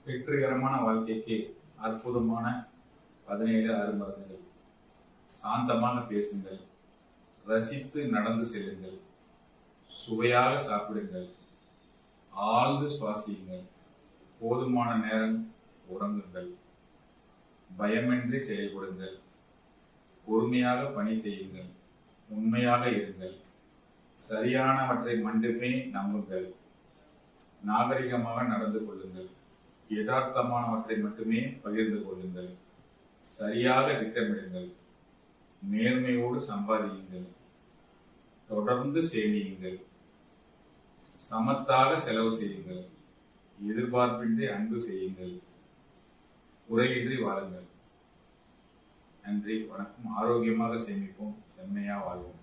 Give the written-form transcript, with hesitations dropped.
வெற்றிகரமான வாழ்க்கைக்கு அற்புதமான 17 அருமருந்துகள். சாந்தமாக பேசுங்கள், ரசித்து நடந்து செல்லுங்கள், சுவையாக சாப்பிடுங்கள், ஆழ்ந்து சுவாசியுங்கள், போதுமான நேரம் உறங்குங்கள், பயமின்றி செயல்படுங்கள், பொறுமையாக பணி செய்யுங்கள், உண்மையாக இருங்கள், சரியானவற்றை மட்டுமே நம்புங்கள், நாகரிகமாக நடந்து கொள்ளுங்கள், யதார்த்தமானவற்றை மட்டுமே பகிர்ந்து கொள்ளுங்கள், சரியாக திட்டமிடுங்கள், நேர்மையோடு சம்பாதியுங்கள், தொடர்ந்து சேமியுங்கள், சமத்தாக செலவு செய்யுங்கள், எதிர்பார்ப்பின்றி அன்பு செய்யுங்கள், குறையின்றி வாழுங்கள். நன்றி, வணக்கம். ஆரோக்கியமாக சேமிப்போம், செம்மையா வாழ்வோம்.